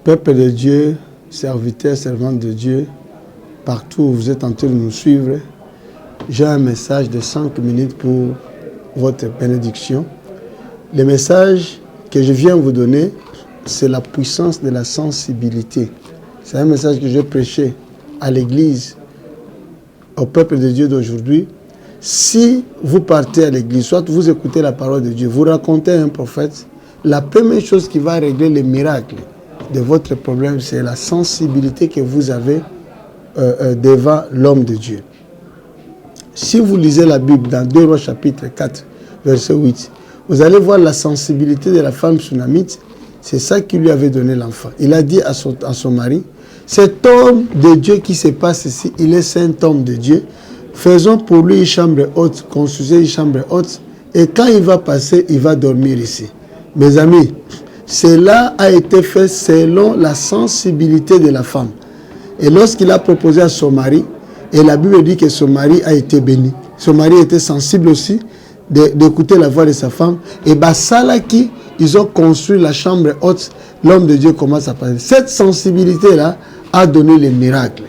Peuple de Dieu, serviteurs, servantes de Dieu, partout où vous êtes en train de nous suivre, j'ai un message de 5 minutes pour votre bénédiction. Le message que je viens vous donner, c'est la puissance de la sensibilité. C'est un message que j'ai prêché à l'église, au peuple de Dieu d'aujourd'hui. Si vous partez à l'église, soit vous écoutez la parole de Dieu, vous racontez un prophète, la première chose qui va régler les miracles de votre problème, c'est la sensibilité que vous avez devant l'homme de Dieu. Si vous lisez la Bible dans 2 Rois chapitre 4, verset 8, vous allez voir la sensibilité de la femme sunamite. C'est ça qui lui avait donné l'enfant. Il a dit à son mari, cet homme de Dieu qui se passe ici, il est saint homme de Dieu. Faisons pour lui une chambre haute, construisez une chambre haute, et quand il va passer, il va dormir ici. Mes amis, cela a été fait selon la sensibilité de la femme. Et lorsqu'il a proposé à son mari, et la Bible dit que son mari a été béni. Son mari était sensible aussi d'écouter la voix de sa femme. Et Basalaki, ils ont construit la chambre haute. L'homme de Dieu commence à parler. Cette sensibilité-là a donné les miracles.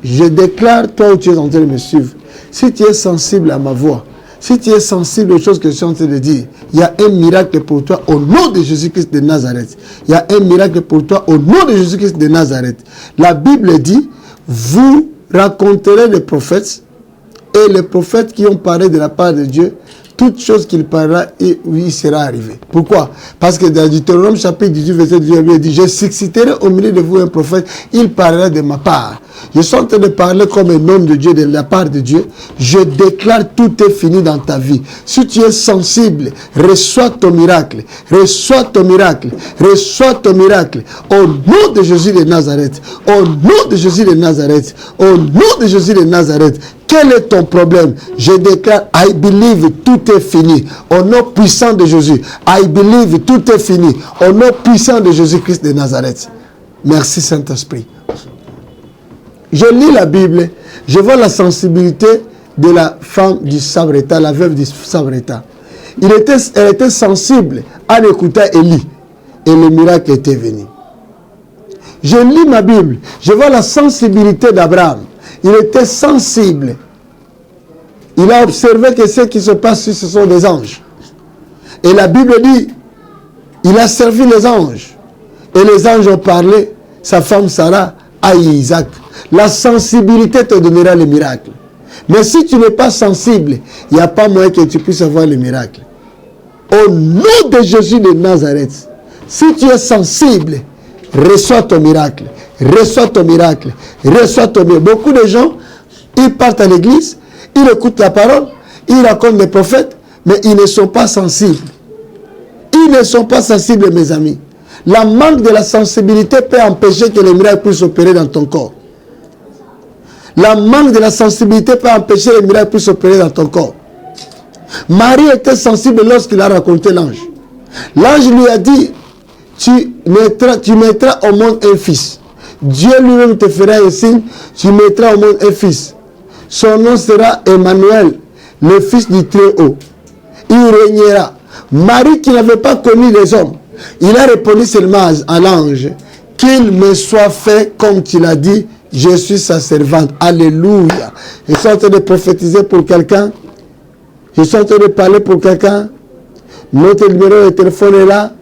Je déclare, toi où tu es en train de me suivre, si tu es sensible à ma voix, si tu es sensible aux choses que je suis en train de dire, il y a un miracle pour toi au nom de Jésus-Christ de Nazareth. Il y a un miracle pour toi au nom de Jésus-Christ de Nazareth. La Bible dit, vous raconterez les prophètes, et les prophètes qui ont parlé de la part de Dieu, toute chose qu'il parlera, et oui, il sera arrivé. Pourquoi? Parce que dans Deutéronome chapitre 18, verset 18, il dit, je susciterai au milieu de vous un prophète, il parlera de ma part. Je suis en train de parler comme un homme de Dieu, de la part de Dieu. Je déclare, tout est fini dans ta vie. Si tu es sensible, reçois ton miracle. Reçois ton miracle. Reçois ton miracle. Au nom de Jésus de Nazareth. Au nom de Jésus de Nazareth. Au nom de Jésus de Nazareth. Quel est ton problème? Je déclare, I believe, tout est fini. Au nom puissant de Jésus. I believe, tout est fini. Au nom puissant de Jésus-Christ de Nazareth. Merci Saint-Esprit. Je lis la Bible, je vois la sensibilité de la femme du Sabreta, la veuve du Sabreta. Elle était sensible à écouter Élie et le miracle était venu. Je lis ma Bible, je vois la sensibilité d'Abraham. Il était sensible. Il a observé que ce qui se passe ici, ce sont des anges. Et la Bible dit, il a servi les anges. Et les anges ont parlé, sa femme Sarah, à Isaac. La sensibilité te donnera le miracle. Mais si tu n'es pas sensible, il n'y a pas moyen que tu puisses avoir le miracle. Au nom de Jésus de Nazareth, si tu es sensible, reçois ton miracle. Reçois ton miracle. Reçois ton miracle. Beaucoup de gens, ils partent à l'église, ils écoutent la parole, ils racontent les prophètes, mais ils ne sont pas sensibles. Ils ne sont pas sensibles, mes amis. La manque de la sensibilité peut empêcher que les miracles puissent opérer dans ton corps. La manque de la sensibilité peut empêcher les miracles puissent opérer dans ton corps. Marie était sensible lorsqu'il a raconté l'ange. L'ange lui a dit, tu mettras au monde un fils. Dieu lui-même te fera un signe, tu mettras au monde un fils. Son nom sera Emmanuel, le fils du Très-Haut. Il régnera. Marie qui n'avait pas connu les hommes, il a répondu seulement à l'ange, qu'il me soit fait comme tu l'as dit, je suis sa servante. Alléluia. Je suis en train de prophétiser pour quelqu'un. Je suis en train de parler pour quelqu'un. Notre numéro de téléphone est là.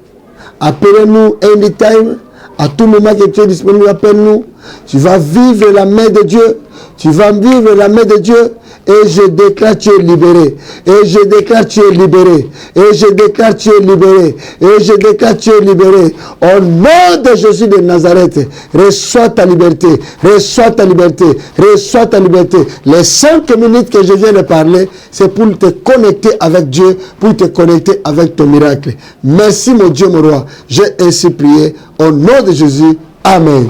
Appelez-nous anytime. À tout moment que tu es disponible, appelle-nous. Tu vas vivre la main de Dieu. Tu vas vivre la main de Dieu. Et je déclare tu es libéré. Et je déclare tu es libéré. Et je déclare tu es libéré. Et je déclare tu es libéré. Au nom de Jésus de Nazareth, reçois ta liberté. Reçois ta liberté. Reçois ta liberté. Les 5 minutes que je viens de parler, c'est pour te connecter avec Dieu, pour te connecter avec ton miracle. Merci mon Dieu, mon roi. J'ai ainsi prié. Au nom de Jésus. Amen.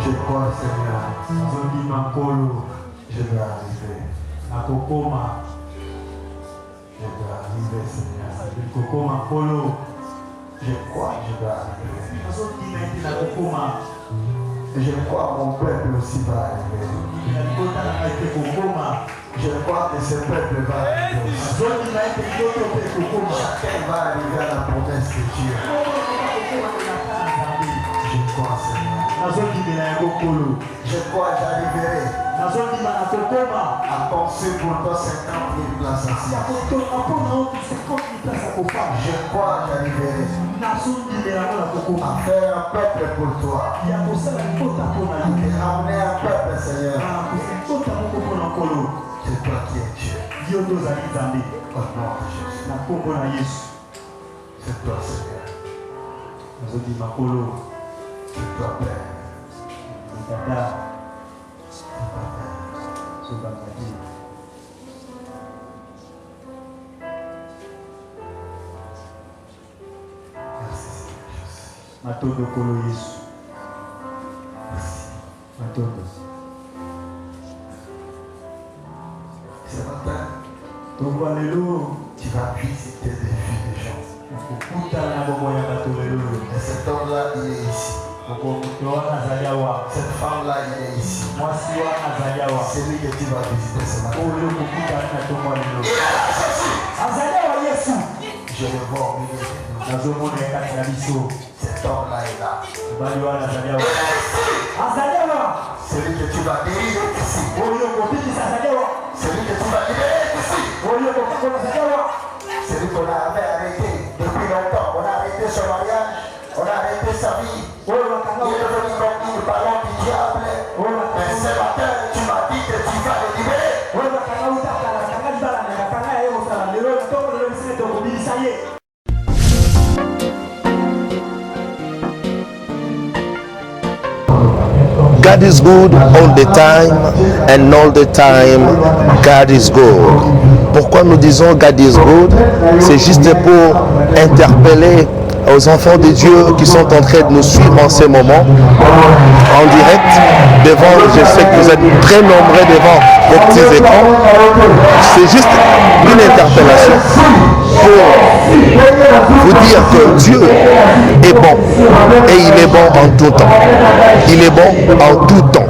Je crois, Seigneur. Je vais arriver. Je vais arriver, Seigneur. Je crois que je vais arriver. Et je crois que mon peuple aussi va arriver. Je crois que ce peuple va arriver. Chacun va arriver à la promesse de Dieu. Je crois, Seigneur. Je crois que j'arriverai à penser pour toi 50 000 places assises. Je crois que j'arriverai à faire un peuple pour toi. Et ramener un peuple, Seigneur. C'est toi qui es Dieu. Au nom de Jésus. C'est toi, Seigneur. C'est toi, Père. Matondo kolo Yesu. Matondo. Ce matin, tu vas visiter des vies de gens. Et cet homme-là, il est ici. Cette femme-là, il est ici. C'est lui que tu vas visiter ce matin. Je le vois au milieu de nous. Cet homme-là est là. Celui que tu vas guérir ici. Celui que tu vas libérer ici. Celui qu'on avait arrêté depuis longtemps. On a arrêté son mariage. On a arrêté sa vie. Il est devenu comme le ballon du diable. Mais ce matin, tu m'as dit que tu vas le libérer. God is good all the time, and all the time God is good. Pourquoi nous disons God is good? C'est juste pour interpeller aux enfants de Dieu qui sont en train de nous suivre en ce moment, en direct, devant, je sais que vous êtes très nombreux devant vos petits écrans. C'est juste une interpellation pour vous dire que Dieu est bon, et il est bon en tout temps. Il est bon en tout temps.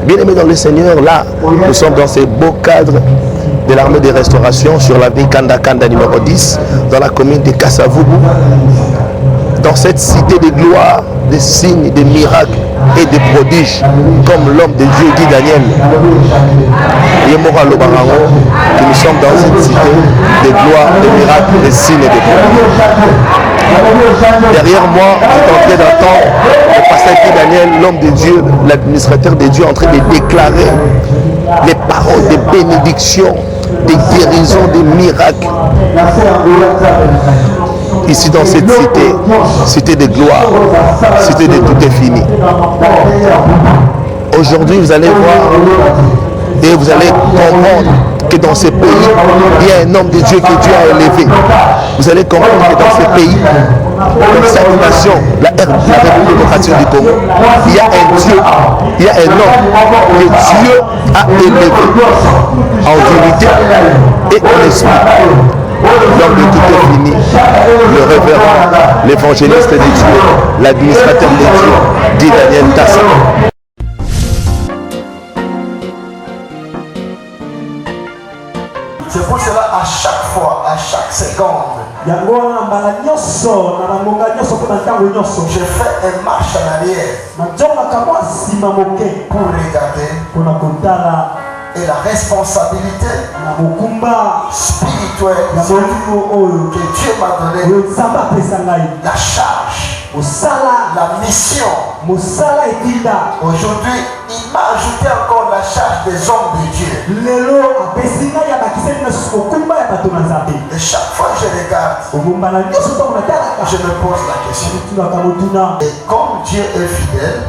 Bien-aimés dans le Seigneur, là, nous sommes dans ces beaux cadres de l'armée de restauration sur la ville Kanda Kanda numéro 10, dans la commune de Kasavubu, dans cette cité de gloire, des signes, des miracles et des prodiges, comme l'homme de Dieu dit Daniel. Yemora Lobarango, que nous sommes dans cette cité de gloire, de miracles, de signes et de prodiges. Derrière moi, je suis en train d'entendre le pasteur Guy Daniel, l'homme de Dieu, l'administrateur de Dieu, en train de déclarer les paroles de bénédiction, des guérisons, des miracles. Ici dans cette cité, cité de gloire, cité de tout est fini. Aujourd'hui, vous allez voir et vous allez comprendre que dans ce pays, il y a un homme de Dieu que Dieu a élevé. Vous allez comprendre que dans ce pays, dans cette nation, la République démocratique du Congo, il y a un Dieu, il y a un homme que Dieu a élevé en dignité et en esprit. L'homme de tout est fini, le révérend, l'évangéliste de Dieu, l'administrateur de Dieu, dit Daniel Tassa. C'est pour cela, à chaque fois, à chaque seconde, je fais une marche en arrière pour regarder. Et la responsabilité spirituelle que Dieu m'a donné, la charge, la mission. Aujourd'hui, il m'a ajouté encore la charge des hommes de Dieu. Et chaque fois que je regarde, je me pose la question. Et comme Dieu est fidèle,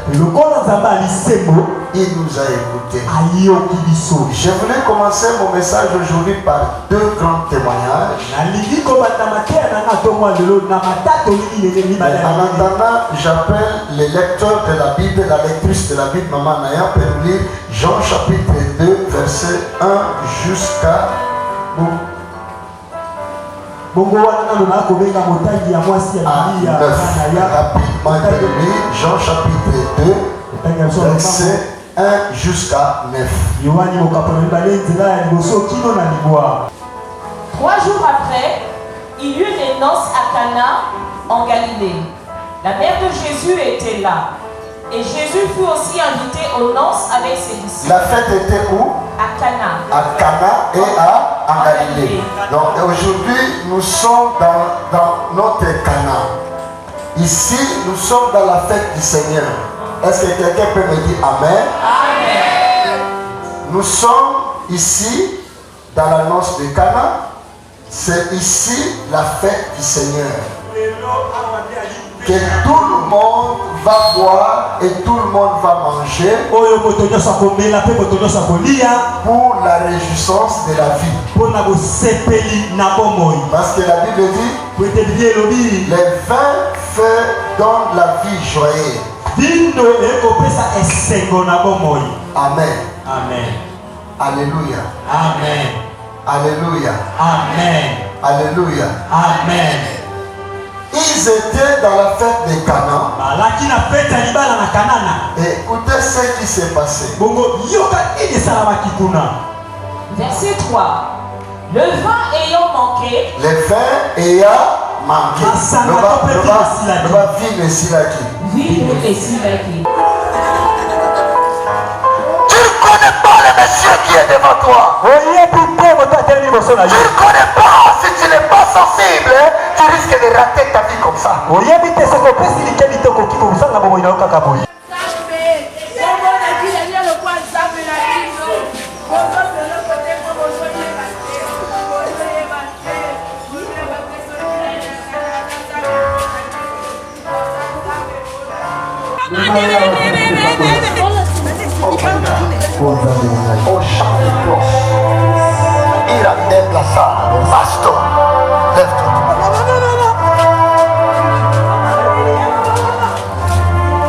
il nous a écoutés. Je voulais commencer mon message aujourd'hui par deux grands témoignages. En attendant, j'appelle les lecteurs de la Bible, la lectrice de la Bible, Maman Naya, pour lire Jean chapitre 2, verset 1 jusqu'à... Bongo wana lona kobenga motangi ya mwasi ya Biblia ya rapidement terminé, Jean chapitre 2, verset 1 jusqu'à 9. 3 jours après, il y eut des noces à Cana en Galilée. La mère de Jésus était là. Et Jésus fut aussi invité aux noces avec ses disciples. La fête était où? À Cana. À Cana et en Galilée. Donc aujourd'hui, nous sommes dans notre Cana. Ici, nous sommes dans la fête du Seigneur. Est-ce que quelqu'un peut me dire Amen? Amen. Nous sommes ici dans la noce de Cana. C'est ici la fête du Seigneur. Que tout le monde va boire et tout le monde va manger pour la réjouissance de la vie. Parce que la Bible dit, les vins faits donnent la vie joyeuse. Amen. Amen. Alléluia. Amen. Alléluia. Amen. Alléluia. Amen. Ils étaient dans la fête de Cana. Et écoutez ce qui s'est passé. Verset 3. Le vin ayant manqué. Le vin ayant manqué. Le vin vine silaki. Vine et silaki. Tu ne connais pas le monsieur qui est devant toi. Tu ne connais pas. Si tu n'es pas sensible, tu risques de rater ta vie comme ça. Au chant de cloche, il a déplacé le baston. Lève-toi.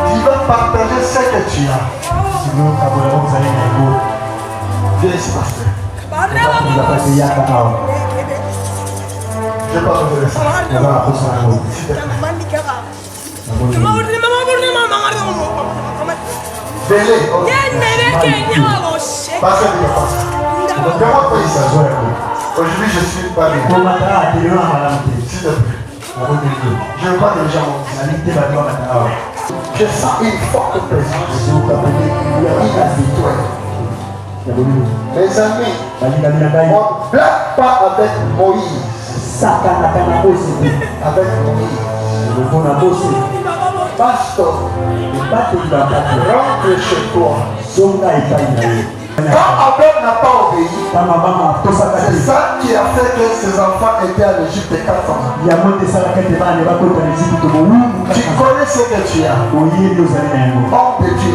Tu vas partager ce que tu as. Viens ici, pasteur. Je vais pas vous dire ça. Venez. Pasteur, aujourd'hui, je suis pas bien. S'il te plaît. Je ne veux pas que les gens montent. Je sens une forte présence. Mes amis, on ne blague pas avec Moïse. Avec Moïse. Pasteur, rentre chez toi. Quand Abel n'a pas obéi, c'est ça qui a fait que ses enfants étaient à l'Égypte 4 ans. Tu connais ce que tu as. Homme de Dieu,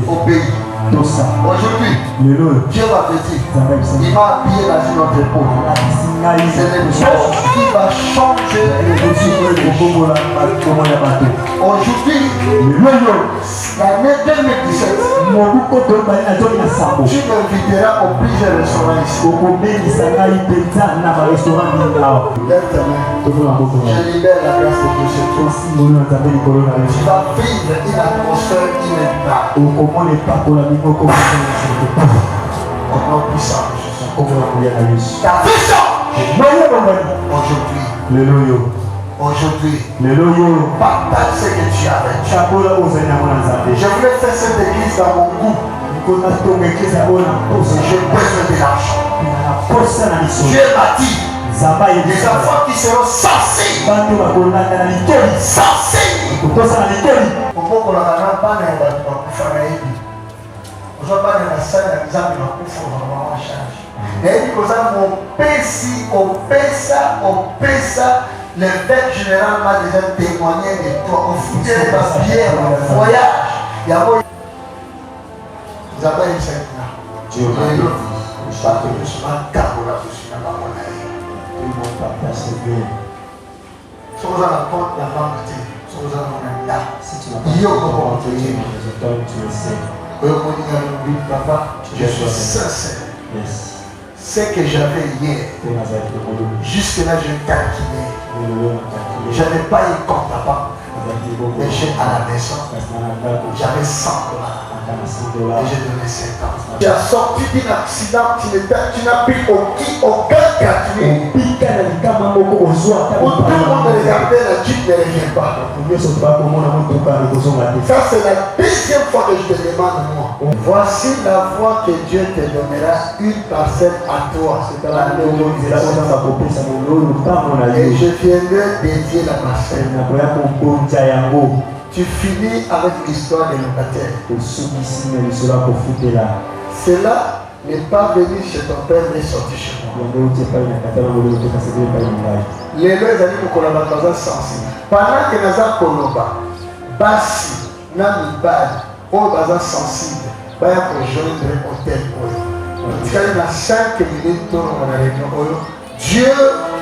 obéis. Aujourd'hui, Dieu va te dire, il m'a habillé dans une autre peau. C'est le Dieu qui va changer le désir. Aujourd'hui, l'année 2017, tu m'inviteras au plusieurs restaurants ici. Lève ta main. Je libère la grâce de Dieu sur toi. Tu vas vivre une atmosphère inébranlable. Au nom puissant de Jésus. Ta vision. Aujourd'hui, partage ce que tu as avec Dieu. Je voulais faire cette église dans mon goût. J'ai besoin de l'argent. Dieu m'a dit, des enfants qui seront sensibles. L'évêque général m'a déjà témoigné de toi. Au foutu de la bière, au voyage. Il y a moi. Vous avez une scène là. Dieu m'a dit. Je sais que je suis un carreau là. Je suis un carreau là. Tout le monde va persévérer. Si vous en avez la banque, Si tu n'as pas toi, tu le sais. Je suis sincère. Yes. Ce que j'avais hier, jusque-là, je calculais. Je n'avais pas eu compte là-bas. Mais j'ai à la maison, j'avais 100 dollars. Et j'ai donné 50. Tu as sorti d'un accident, tu n'as pris aucun calcul. Pour tout le monde regarder, la Jeep ne revient pas. Ça, c'est la deuxième fois que je te demande, moi. Voici la voie que Dieu te donnera, une parcelle à toi. C'est dans la et je viendrai dédier la parcelle. Tu finis avec l'histoire des locataires. Cela n'est pas venu chez ton père, mais sorti chez moi. Les lois allaient pour collaborer sensible. Pendant que nous avons Koloba, Bassi, Namibad, on va sensible, va rejoindre hôtel. Il y a 5 minutes dans la réunion. Dieu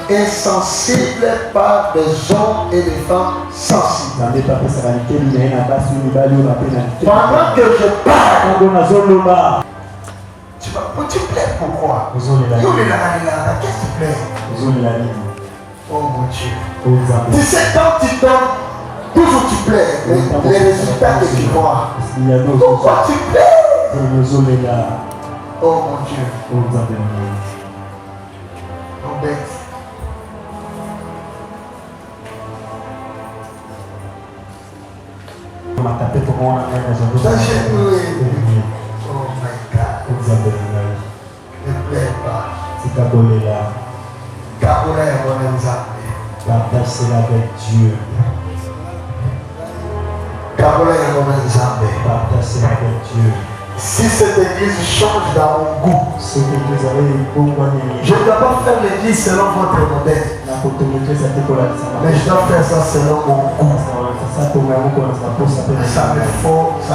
est sensible par des hommes et des femmes sensibles. Pendant que je parle, tu plais pourquoi? Qu'est-ce que tu plais? Oh mon Dieu. Tu sais, quand tu donnes, toujours tu plais. Les résultats que tu vois. Pourquoi tu plais? Oh mon Dieu. On bête. Oh my God. Ne plaît pas. Kabola est bon exemple. Partage-la avec Dieu. Kabola est bon exemple. Partage-la avec Dieu. Si cette église change dans mon goût, Ce que vous avez je ne dois pas faire l'église selon votre modèle, mais je dois faire ça selon mon goût. Ça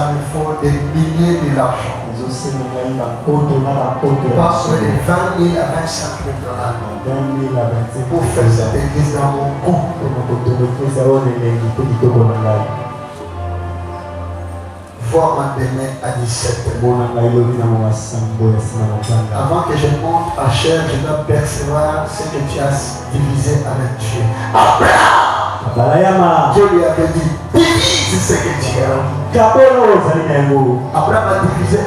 me faut des milliers de l'argent. Pas moins de 20 000 à 25 000 dollars pour faire cette église dans mon goût. Voir ma demain à 17 h. Avant que je monte à chair, je dois percevoir ce que tu as divisé avec Dieu. Abraham, Dieu lui avait dit, divise ce que tu as. Abraham a divisé.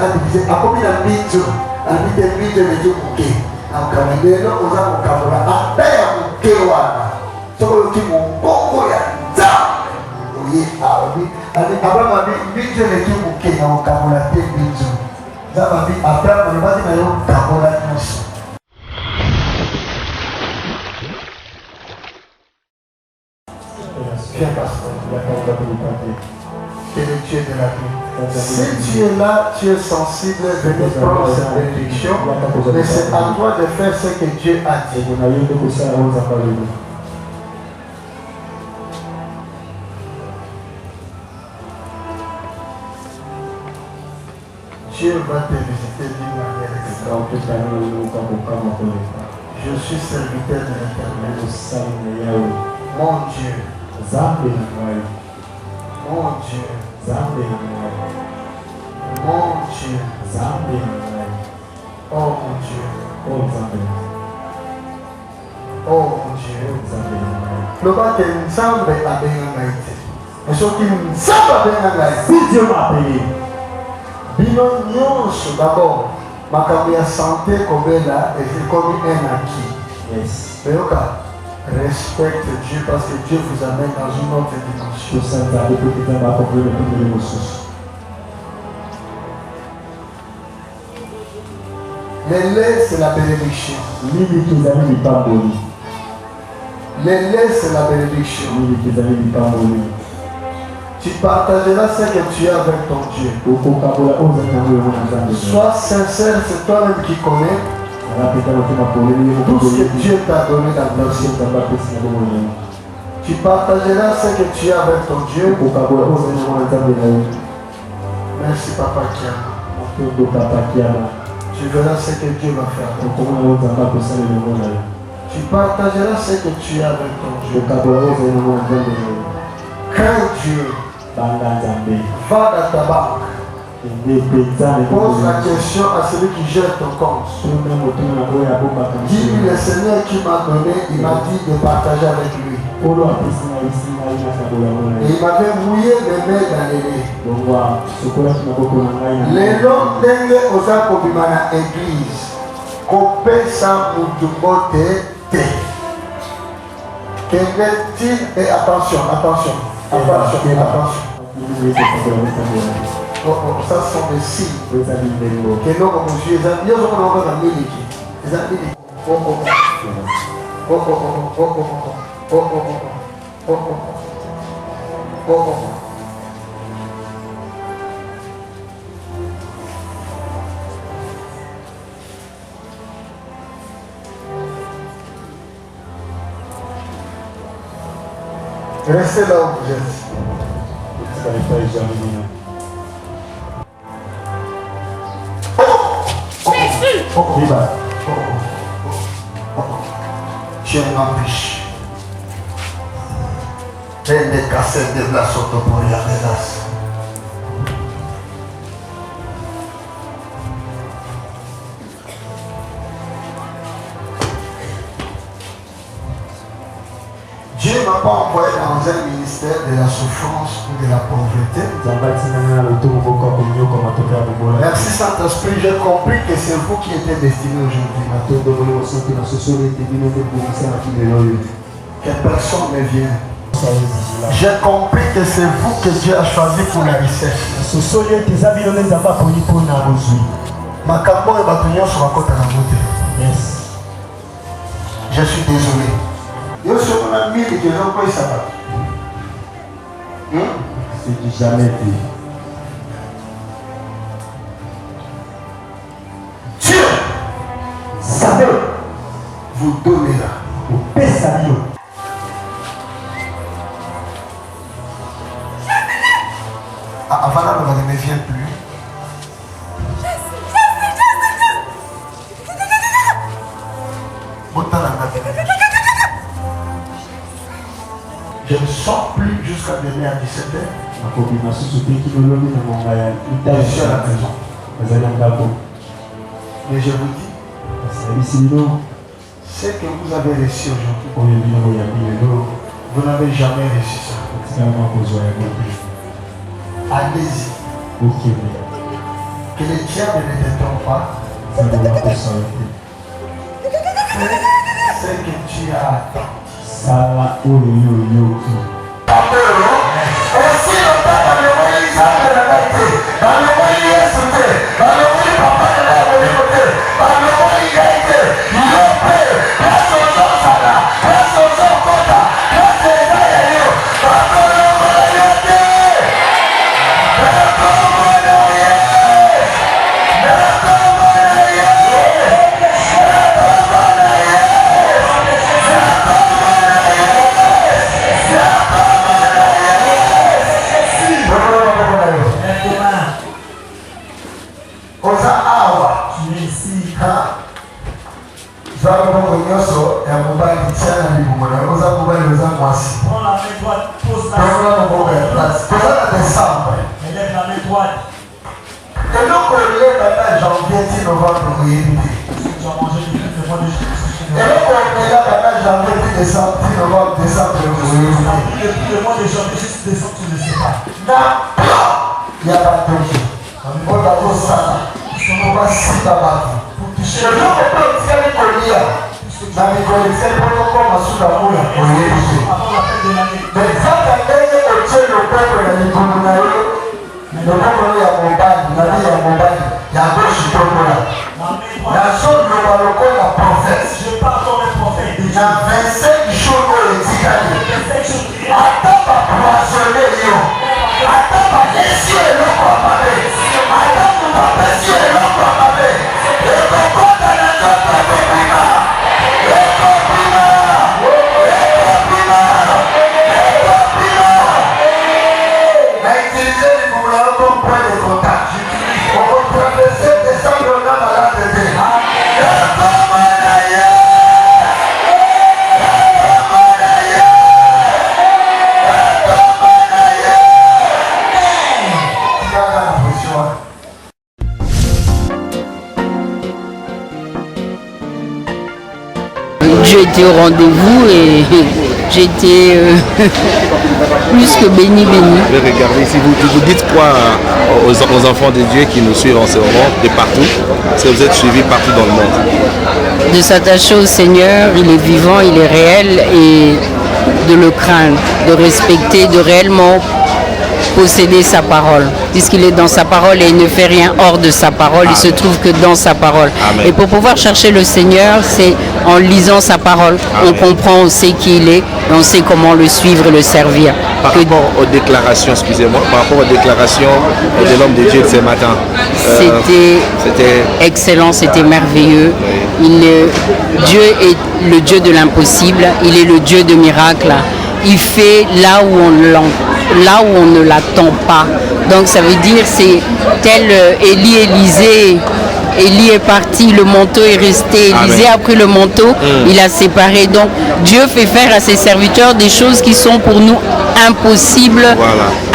A combien de bidjo? A dit des bidjo de Dieu pour qui? En Cameroun, on a mon Cameroun. A terre mon Kéwana. Ce qui mon Boko ya. Oui, Abraham a dit, bidjo de Dieu pour qui? En Cameroun, bidjo. Abraham a dit, Cameroun. Que le Dieu de la vie. Si tu es là, tu es sensible, venez prendre cette bénédiction, mais c'est à toi de faire ce que Dieu a dit. Dieu va te visiter d'une manière extraordinaire. Je suis serviteur de l'Éternel. Mon Dieu. Mon Dieu. Mon Dieu. Oh mon Dieu. Oh mon Dieu. Le bas que nous sommes à Bengangaïté. Et ce qui nous sommes à Bengangaïté. Si Dieu m'a payé. Bino nyonso d'abord. Makambo ya santé kobela et c'est comme un acquis. Yes. Mais ok. Respecte Dieu parce que Dieu vous amène dans une autre dimension. Les laits, c'est la bénédiction. Les laits, c'est la bénédiction. Tu partageras ce que tu as avec ton Dieu. Sois sincère, c'est toi-même qui connais. Tout ce que Dieu t'a donné dans ta vie. Tu partageras ce que tu as avec ton Dieu. Merci Papa Kiama. Tu verras ce que Dieu va faire. Tu partageras ce que tu as avec ton Dieu. Crains Dieu. Va dans ta banque. Pose la question à celui qui gère ton compte. Dis-lui, le Seigneur qui m'a donné, il m'a dit de partager avec lui. Et il m'avait mouillé les mains dans les lait. Les longs dengue aux akobima na église. Kopesa mutumote te. Et attention. Ça sont des signes. Que l'homme a monsieur, les amis, ils ont un miliki. Les amis, restez là où vous êtes. Tu es un biche. Et les cassettes de la sotoporia de l'as. Dieu ne m'a pas envoyé dans un ministère de la souffrance ou de la pauvreté. Merci Saint-Esprit, j'ai compris que c'est vous qui êtes destiné aujourd'hui. Que personne ne vient. J'ai compris que c'est vous que Dieu a choisi pour la richesse. Je suis désolé. Yo sur mon ami et que j'en peux savoir. C'est du jamais vu. Dieu savez vous donnera. Vous pèsez. Avant là, on ne vient plus. Je ne sors plus jusqu'à demain à 17h. Je suis à la maison. Mais je vous dis, ce que vous avez reçu aujourd'hui, vous n'avez jamais reçu ça. Allez-y. Que les diables ne te trompent pas. C'est que tu as attendu. Sala oyo. Dieu était au rendez-vous et j'étais plus que béni. Regardez, si vous dites quoi aux enfants de Dieu qui nous suivent en ce moment, de partout, parce que vous êtes suivis partout dans le monde. De s'attacher au Seigneur, il est vivant, il est réel, et de le craindre, de respecter, de réellement posséder sa parole, puisqu'il est dans sa parole et il ne fait rien hors de sa parole. Amen. Il se trouve que dans sa parole. Amen. Et pour pouvoir chercher le Seigneur, c'est en lisant sa parole. Amen. On comprend, on sait qui il est, et on sait comment le suivre et le servir. Par rapport aux déclarations, excusez-moi, par rapport aux déclarations de l'homme de Dieu de ce matin, c'était excellent, c'était merveilleux. Dieu est le Dieu de l'impossible, il est le Dieu de miracles. Il fait là où on ne l'attend pas. Donc ça veut dire c'est tel Élisée. Élie est parti, le manteau est resté. Élisée a pris le manteau, il a séparé. Donc Dieu fait faire à ses serviteurs des choses qui sont pour nous impossibles,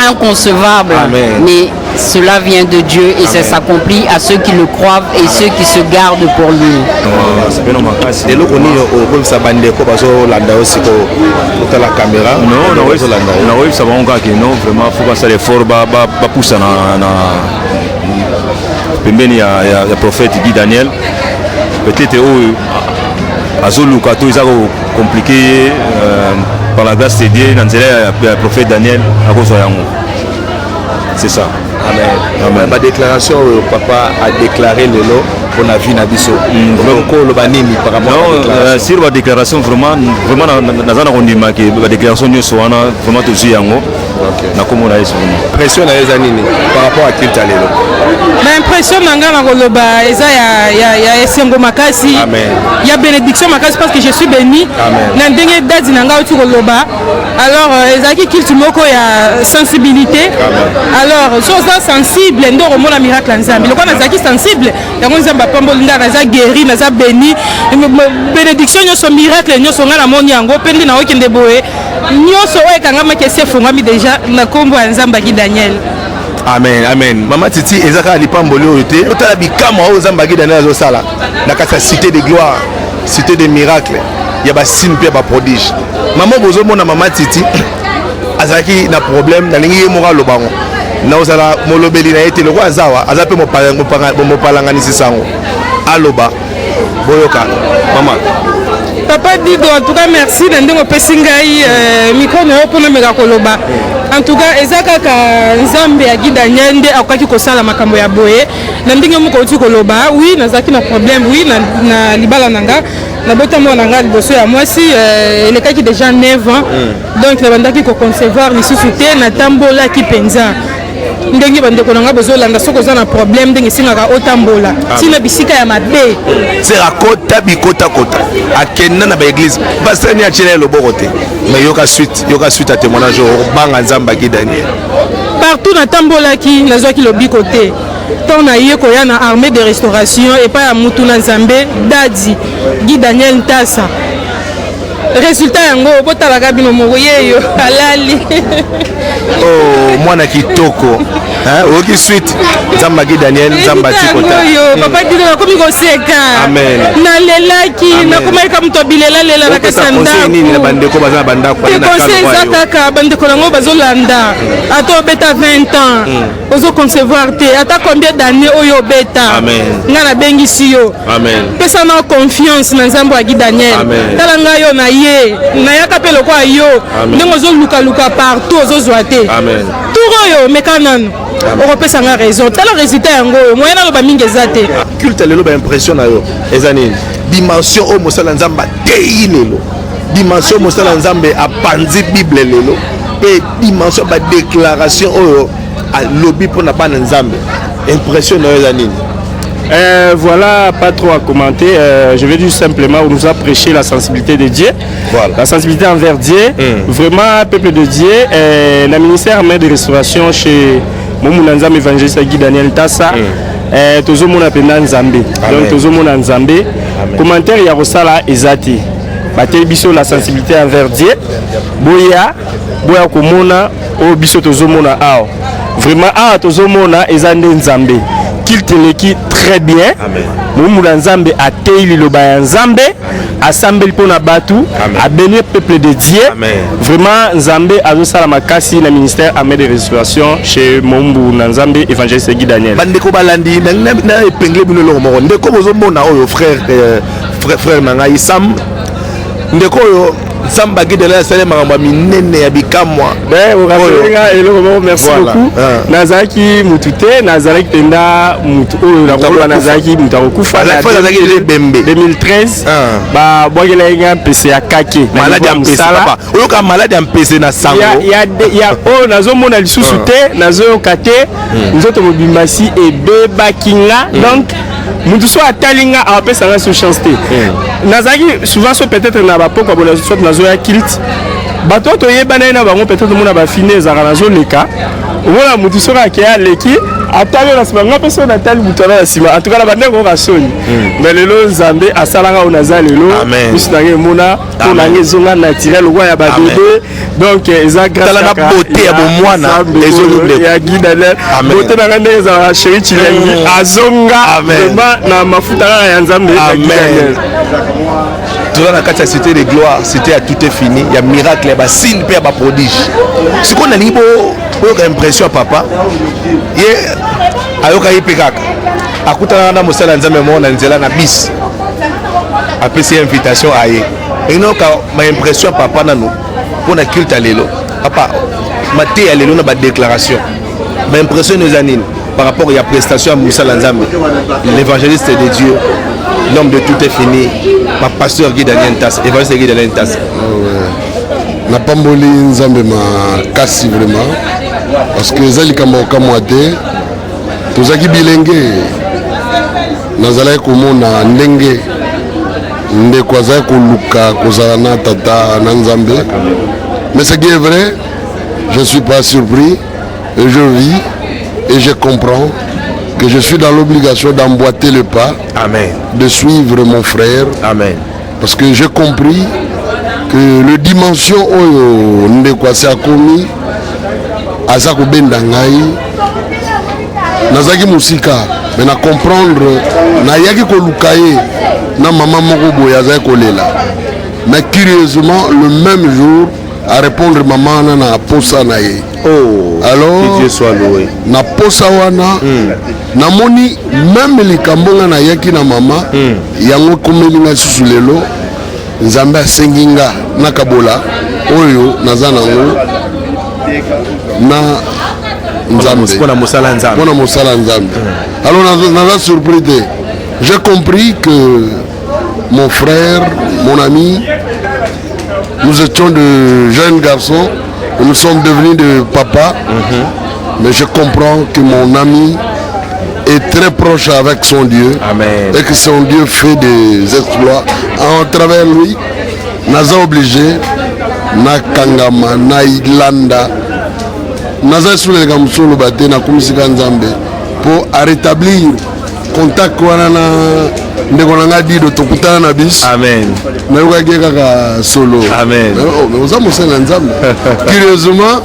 inconcevables. Amen. Mais cela vient de Dieu et ça s'accomplit à ceux qui le croient et ceux qui se gardent pour lui. Pembeni ya prophète Guy Daniel peut-être azoluka to ezako compliqué par la grâce de Dieu dans le prophète Daniel à cause de yango. C'est ça. Amen. Amen. Ma déclaration, papa a déclaré le lot pour la vie nabiso. Par rapport non, sur la déclaration vraiment nazana kondima ke la déclaration nyoso wana vraiment tozi yango. Na komona yesu. Pression na ezanini par rapport à culte lelo. Ma impression nanga na koloba eza ya esengo makasi. Amen. Ya bénédiction makasi parce que je suis béni. Na ndenge dadi nanga otu koloba. Alors ezaki culte moko ya sensibilité. Alors chose sensible ndo komona miracle nzambe. Lokona ezaki sensible yango nzambe pamboli nga naza guéri naza béni. Bénédiction nyoso miracle nyoso nga na moni yango pendi na okende boye. Nyoso oyo ekangama ke se fungami déjà na kombo ya nzamba ki Daniel. Amen, amen. Mama Titi ezaka lipamboli oyo te. Otala bikama oyo nzamba ki Daniel azosala na kasa cité de gloire, cité de miracle. Ya ba signe pe ba prodige. Maman bozo mona Mama Titi azaki na problème na lingi moka lobango. Na osala molobeli na ete lokwa azawa azape mopalanganisi sango. Aloba boyoka mama. Papa Dido, en tout cas merci d'endongo pesingai micro na opona meka koloba. En tout cas ezaka ka nzambe ya Guy Daniel nde akaki kosala makambo ya boye. Na ndenge moko uti koloba, oui nazaki na problème, oui na libala nanga. Na botamo nanga liboso ya mwasi elekaki déjà 9 ans. Donc na bandaki ko concevoir lisusu te na tambola ki penza. Ndenge bandeko nanga bozolanda soko za na problème ndenge singaka otambola tina bisika ya mabe sera kota bikota kota akenda na ba église pasteur ni achele loboko te mais yoka suite à témoignage au banga nzamba ki Daniel partout na tambola ki nazwaki lobiko te tant na ye ko ya na armée de restauration et pas ya mutu na nzambe dadi Guy Daniel Ntasa résultat yango botalaka bino moko yeyo alali oh mwana kitoko oki suite nzamba ki Daniel nzamba tikota papa dino nakomi koseka amen nalelaki nakomaka moto bilela lela na kasa ndako nini na bandeko baza na bandako na conseil eza kaka bandeko nango bazolanda ata obeta 20 ans ozo concevoir te ata combien d'années oyo obeta nga nabengisi yo pesa na confiance na nzambe ya Guy Daniel tala nga yo na ye nayaka mpe lokwa yo ndenge ozolukaluka partout ozozwa te tour oyo meka nano okopesa nga raison tala résultat yango oyo moyen naloba mingi eza te culte lelo baimpression na yo eza nini dimension oyo mosala nzambe atei lelo dimension mosala nzambe apanzi bible lelo mpe dimension badéclaration oyo alobi mpona bana nzambe impression na yo eza nini? Voilà, pas trop à commenter. Je vais dire simplement, on nous a prêché la sensibilité de Dieu, la sensibilité envers Dieu. Vraiment, peuple de Dieu, le ministère armé de restauration chez Momunanzam évangéliste Guy Daniel Ntasa, Tozo Mona Penda Nzambe. Donc, Tozo Mona Nzambe. Commentaire Yarosala Ezati. Bate biso la sensibilité envers Dieu. Boya Komona, O biso Tozo Mona Ao. Vraiment, Tozo Mona Ezande Nzambe. Qu'il te l'équipe très bien. Moumou Nzambe a teili liloba ya Nzambe, assemblé pour na batu, a béni peuple de Dieu. Vraiment Nzambe a zo sala makasi na ministère armée de restauration chez Moumou Nzambe évangéliste Guy Daniel. Bandeko balandi na épinglé bino lo mo ndeko bozo mona oyo frère Nangai Sam ndeko oyo Samba Guy Daniel sale makambo minene ya bikamwa. Merci beaucoup. Nazaki mutute, nazaki tenda mutu oyo na kola nazaki mutakufa na 2013. Ba bwagela inga PC ya kake. Malade ya PC papa. Oyo ka malade ya PC na sango. Ya o nazo mona lisusu te, nazo kate, nzoto mobimasi ebeba kinga. Donc mutu so atalinga a pesa na so chance te. Nazaki souvent so peut-être na ba poko bona so nazo ya kilt. Bato to yebana na bango peut-être mona ba fine za nazo leka. Voilà mutu so ka ya leki atali na sima nga pesa na tali mutu na sima. En tout cas la bande ko ka soni. Mais lelo Nzambe asalanga ona za lelo. Musinange mona ko nange zonga naturel wa ya ba bébé. Donc eza grâce à la beauté ya bomwana ezolule ya Guy Daniel. Beauté na ngande za chéri chilengi azonga vraiment na mafuta ya Nzambe ya Guy Daniel. Dans la carte cité de gloire, c'était à tout est fini. Il y a miracle, il y a signe, il y a prodige. Ce qu'on a dit, il y a impression papa. Il y a un pécac. À côté de la Moussa Nzambe, on a une bis. Après, c'est invitation à y. Et nous, ma impression papa, pour la culte à l'élo. Papa, ma thé à l'élo, on a une déclaration. Ma impression nous anime par rapport à la prestation à Moussa Nzambe, l'évangéliste de Dieu. L'homme de tout est fini. Ma pasteur Guy Daniel Ntas, évangéliste Guy Daniel Ntas. Na pamboli Nzambe ma kasi vraiment parce que zali kama kamwate tozaki bilenge nazala komona ndenge ndeko azali koluka kozala na tata na Nzambe. Mais ce qui est vrai, je ne suis pas surpris et je vis et je comprends que je suis dans l'obligation d'emboîter le pas. Amen. De suivre mon frère. Amen. Parce que j'ai compris que le dimension oyo ndekwasi akomi aza kobenda ngai nazaki musika mais na comprendre nayaki koluka ye na mama moko boye azaki kolela mais curieusement le même jour à répondre maman na posa na ye. Oh, alors que Dieu soit loué. Na posa wana namoni même likambo nga na yaki na mama yango komeli nga susu lelo Nzambe asengi nga na kabola oyo naza nango na Nzambe pona mosala Nzambe. Pona mosala Nzambe. Alors naza surpris te. J'ai compris que mon frère, mon ami, nous étions de jeunes garçons, nous sommes devenus de papa, mais je comprends que mon ami est très proche avec son Dieu. Amen. Et que son Dieu fait des exploits. En travers lui, naza obligé, na kangama, na ilanda, naza souleka musolo bate na komisika Nzambe pour rétablir contact wana na ndeko nanga dido tokutana na bis. Amen. Nayokaki kaka solo. Amen. Mais oza mosala Nzambe. Curieusement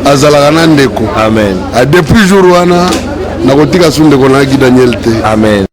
azalaka na ndeko. Amen. Depuis jour wana nakotika su ndeko na Guy Daniel te. Amen.